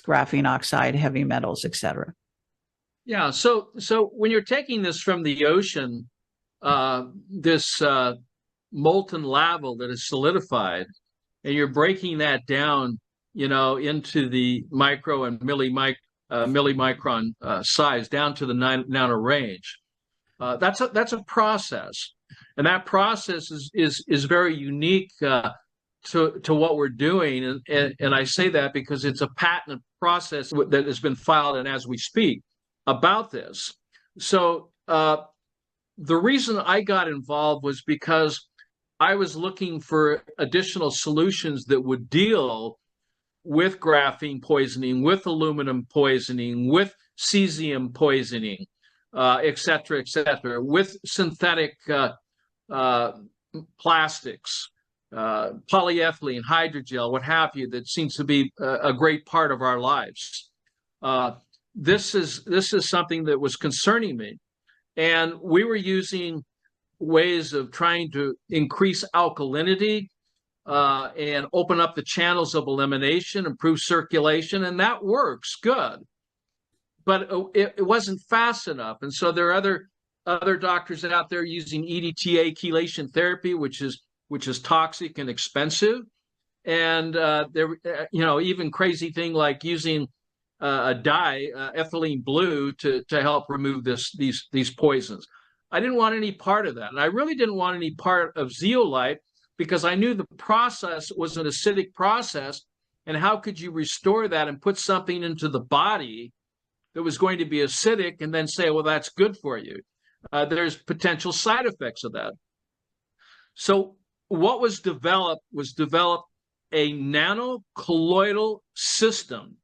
graphene oxide, heavy metals, etc. Yeah. So when you're taking this from the ocean, this molten lava that is solidified, and you're breaking that down, into the micro and millimicron size, down to the nano range. That's a process, and that process is very unique to what we're doing, and I say that because it's a patent process that has been filed, and as we speak about this. So the reason I got involved was because I was looking for additional solutions that would deal with graphene poisoning, with aluminum poisoning, with cesium poisoning, et cetera, with synthetic plastics, polyethylene, hydrogel, what have you, that seems to be a great part of our lives. This is something that was concerning me. And we were using ways of trying to increase alkalinity and open up the channels of elimination, improve circulation, and that works good. But it wasn't fast enough. And so there are other doctors out there using EDTA chelation therapy, which is toxic and expensive. And there, even crazy thing like using a dye, ethylene blue, to help remove these poisons. I didn't want any part of that, and I really didn't want any part of zeolite because I knew the process was an acidic process, and how could you restore that and put something into the body that was going to be acidic and then say, well, that's good for you? There's potential side effects of that. So what was developed a nanocolloidal system,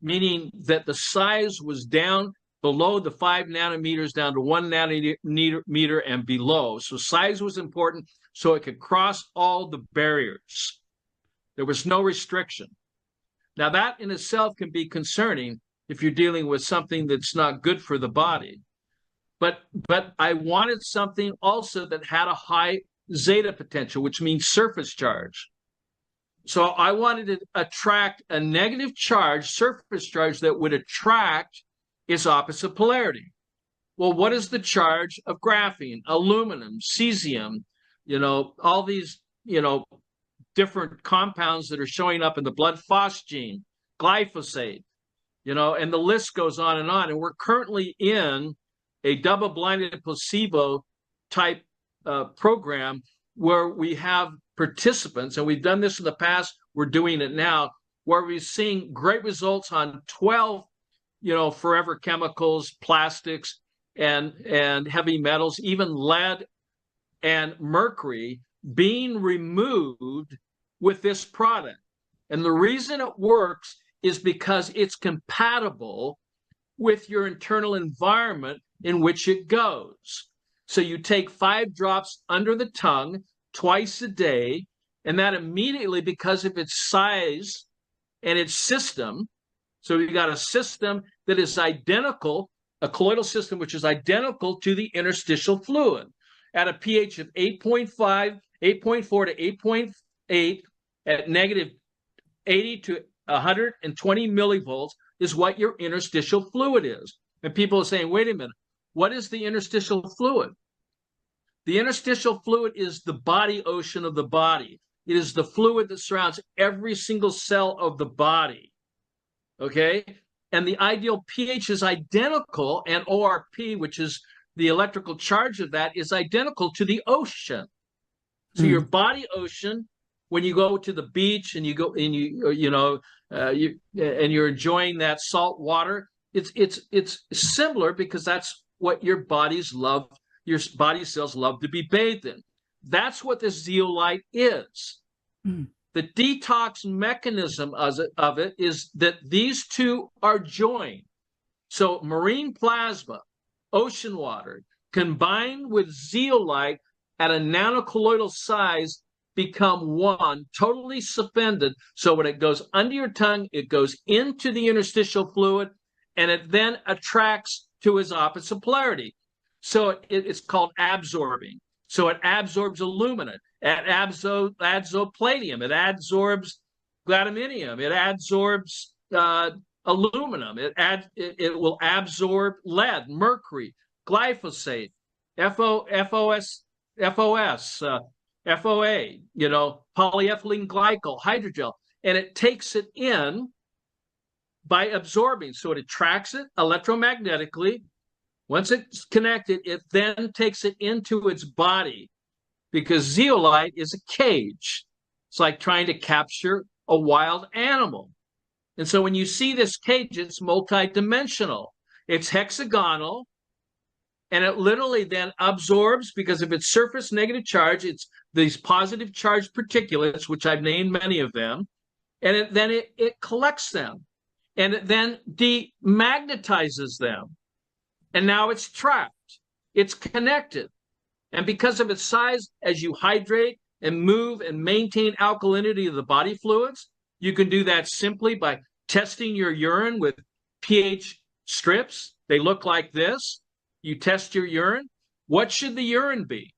meaning that the size was down below the 5 nanometers down to 1 nanometer and below. So size was important so it could cross all the barriers. There was no restriction. Now that in itself can be concerning if you're dealing with something that's not good for the body. But I wanted something also that had a high zeta potential, which means surface charge. So I wanted to attract a negative charge, surface charge, that would attract its opposite polarity. Well, what is the charge of graphene, aluminum, cesium, all these, different compounds that are showing up in the blood, phosgene, glyphosate, and the list goes on. And we're currently in a double-blinded placebo type program where we have participants, and we've done this in the past, we're doing it now, where we're seeing great results on 12 forever chemicals, plastics, and heavy metals, even lead and mercury being removed with this product. And the reason it works is because it's compatible with your internal environment in which it goes. So you take 5 drops under the tongue twice a day, and that immediately, because of its size and its system, so you got a system that is identical, a colloidal system which is identical to the interstitial fluid at a pH of 8.5, 8.4 to 8.8 at negative 80 to 120 millivolts is what your interstitial fluid is. And people are saying, wait a minute, what is the interstitial fluid? The interstitial fluid is the body ocean of the body. It is the fluid that surrounds every single cell of the body. Okay? And the ideal pH is identical, and ORP, which is the electrical charge of that, is identical to the ocean. So your body ocean, when you go to the beach and you go and you're enjoying that salt water, it's similar because that's what your bodies love. Your body cells love to be bathed in. That's what the zeolite is. The detox mechanism of it is that these two are joined. So marine plasma, ocean water, combined with zeolite at a nanocolloidal size, become one, totally suspended. So when it goes under your tongue, it goes into the interstitial fluid, and it then attracts to its opposite polarity. So it's called absorbing. So it absorbs alumina, it absorbs palladium, it absorbs gadolinium, it absorbs aluminum. It will absorb lead, mercury, glyphosate, FOS, FOA, polyethylene glycol, hydrogel, and it takes it in by absorbing. So it attracts it electromagnetically. Once it's connected, it then takes it into its body, because zeolite is a cage. It's like trying to capture a wild animal. And so when you see this cage, it's multidimensional. It's hexagonal, and it literally then absorbs, because of its surface negative charge, it's these positive charged particulates, which I've named many of them, and then it collects them, and it then demagnetizes them. And now it's trapped. It's connected. And because of its size, as you hydrate and move and maintain alkalinity of the body fluids, you can do that simply by testing your urine with pH strips. They look like this. You test your urine. What should the urine be?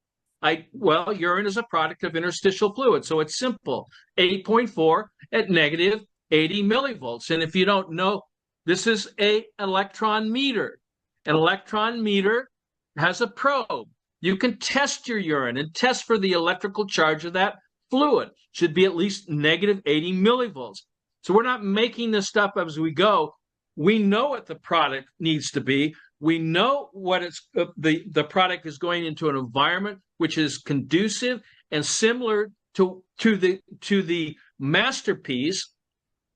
Well, urine is a product of interstitial fluid, so it's simple. 8.4 at negative 80 millivolts. And if you don't know, this is an electron meter. An electron meter has a probe. You can test your urine and test for the electrical charge of that fluid. Should be at least negative 80 millivolts. So we're not making this stuff up as we go. We know what the product needs to be. We know what the product is going into an environment which is conducive and similar to the MasterPeace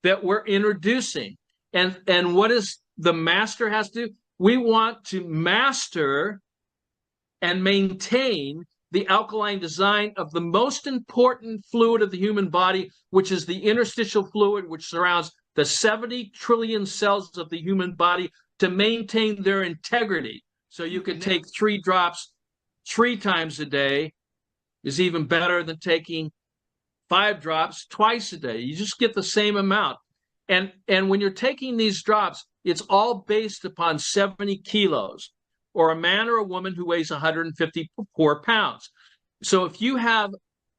that we're introducing. And what is the master has to do? We want to master and maintain the alkaline design of the most important fluid of the human body, which is the interstitial fluid, which surrounds the 70 trillion cells of the human body, to maintain their integrity. So you can take 3 drops 3 times a day is even better than taking 5 drops twice a day. You just get the same amount. And when you're taking these drops, it's all based upon 70 kilos, or a man or a woman who weighs 154 pounds. So if you have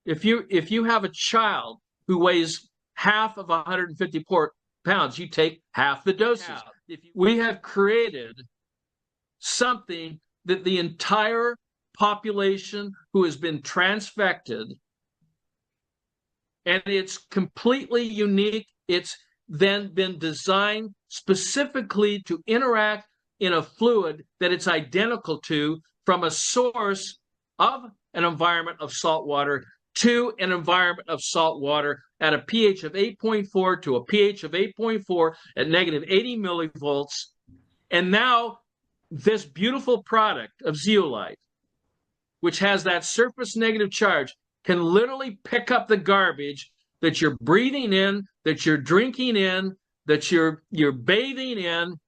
a child who weighs half of 154 pounds, you take half the doses. We have created something that the entire population who has been transfected, and it's completely unique. It's then been designed specifically to interact in a fluid that it's identical to, from a source of an environment of salt water to an environment of salt water at a pH of 8.4 to a pH of 8.4 at negative 80 millivolts. And now this beautiful product of zeolite, which has that surface negative charge, can literally pick up the garbage that you're breathing in, that you're drinking in, that you're bathing in,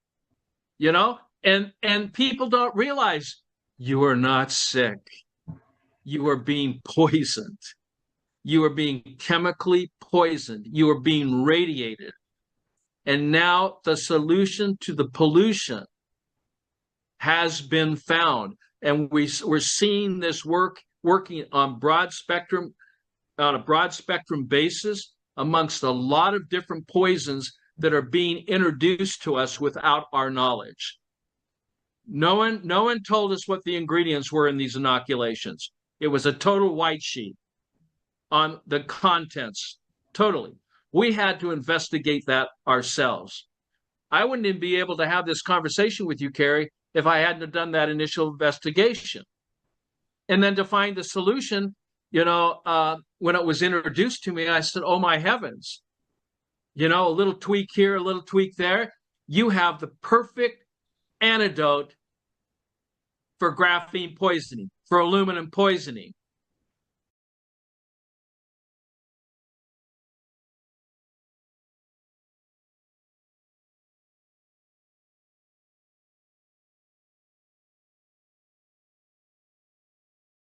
and people don't realize you are not sick. You are being poisoned. You are being chemically poisoned. You are being radiated. And now the solution to the pollution has been found. And we're seeing this working on a broad spectrum basis amongst a lot of different poisons that are being introduced to us without our knowledge. No one told us what the ingredients were in these inoculations. It was a total white sheet on the contents, totally. We had to investigate that ourselves. I wouldn't even be able to have this conversation with you, Carrie, if I hadn't done that initial investigation. And then to find the solution, when it was introduced to me, I said, oh my heavens, a little tweak here, a little tweak there. You have the perfect antidote for graphene poisoning, for aluminum poisoning.